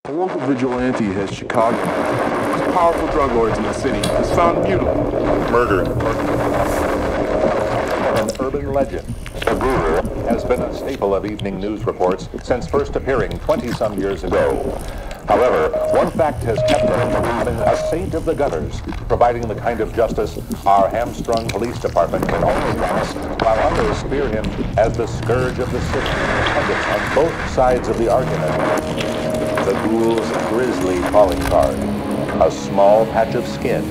A local vigilante has Chicago. Most powerful drug lords in the city is found mutilated, murdered. An urban legend, the Ghoul, has been a staple of evening news reports since first appearing 20-some years ago. However, one fact has kept him from being a saint of the gutters, providing the kind of justice our hamstrung police department can only promise, while others fear him as the scourge of the city. Pundits on both sides of the argument. The Ghoul's grisly calling card, a small patch of skin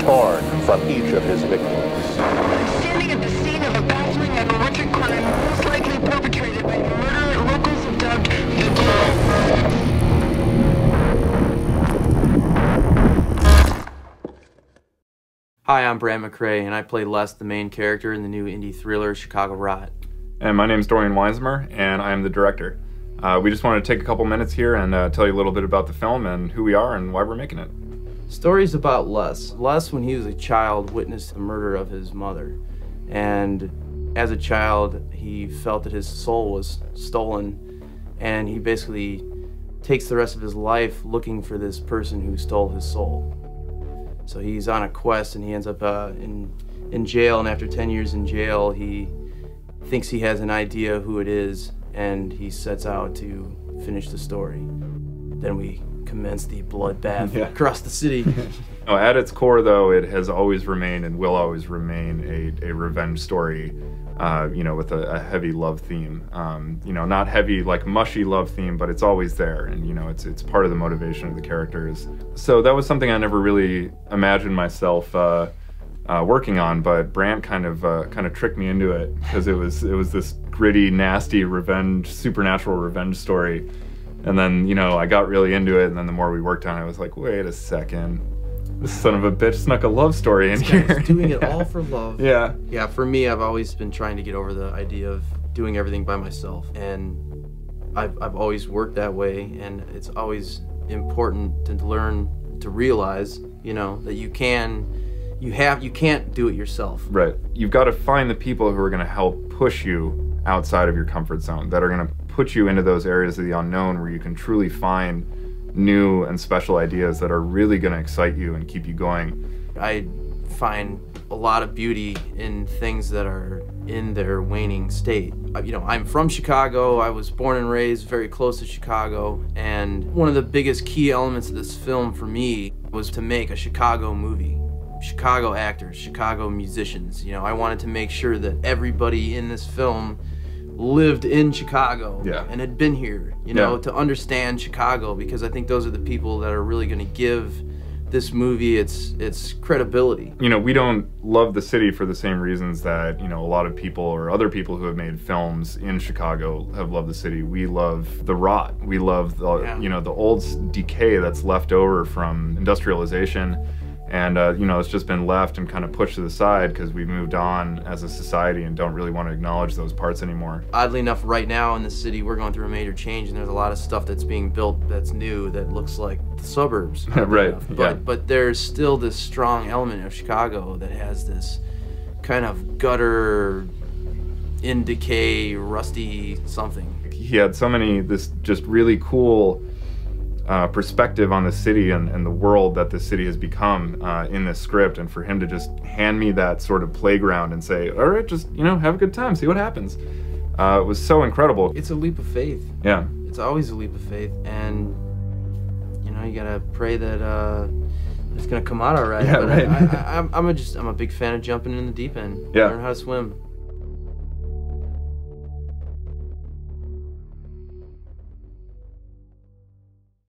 torn from each of his victims. Standing at the scene of a baffling and horrific crime, most likely perpetrated by the murderer locals have dubbed the Ghoul. Hi, I'm Brad McRae, and I play Les, the main character in the new indie thriller Chicago Rot. And my name's Dorian Weisenmer, and I am the director. We just wanted to take a couple minutes here and tell you a little bit about the film and who we are and why we're making it. Stories about Les. Les, when he was a child, witnessed the murder of his mother. And as a child, he felt that his soul was stolen, and he basically takes the rest of his life looking for this person who stole his soul. So he's on a quest, and he ends up in jail, and after 10 years in jail, he thinks he has an idea who it is, and he sets out to finish the story. Then we commence the bloodbath across the city. At its core, though, it has always remained and will always remain a revenge story, with a heavy love theme. Not heavy, like mushy love theme, but it's always there, and it's part of the motivation of the characters. So that was something I never really imagined myself working on, but Brant kind of tricked me into it, because it was this gritty, nasty supernatural revenge story. And then, I got really into it, and then the more we worked on it, I was like, wait a second, this son of a bitch snuck a love story in here. Doing it all for love. Yeah. Yeah, for me, I've always been trying to get over the idea of doing everything by myself, and I've always worked that way, and it's always important to learn to realize, that you can't do it yourself. Right. You've got to find the people who are going to help push you outside of your comfort zone, that are going to put you into those areas of the unknown where you can truly find new and special ideas that are really going to excite you and keep you going. I find a lot of beauty in things that are in their waning state. I'm from Chicago. I was born and raised very close to Chicago, and one of the biggest key elements of this film for me was to make a Chicago movie. Chicago actors, Chicago musicians. I wanted to make sure that everybody in this film lived in Chicago and had been here, to understand Chicago, because I think those are the people that are really going to give this movie its credibility. We don't love the city for the same reasons that, a lot of people or other people who have made films in Chicago have loved the city. We love the rot. We love the, the old decay that's left over from industrialization. And, it's just been left and kind of pushed to the side because we've moved on as a society and don't really want to acknowledge those parts anymore. Oddly enough, right now in the city, we're going through a major change, and there's a lot of stuff that's being built that's new that looks like the suburbs. Right, But there's still this strong element of Chicago that has this kind of gutter, in decay, rusty something. He had this just really cool perspective on the city and the world that the city has become in this script, and for him to just hand me that sort of playground and say, all right, just have a good time, see what happens, it was so incredible. It's a leap of faith. Yeah, it's always a leap of faith, and you gotta pray that it's gonna come out all right. Yeah, but right. I'm a big fan of jumping in the deep end. Yeah. Learn how to swim.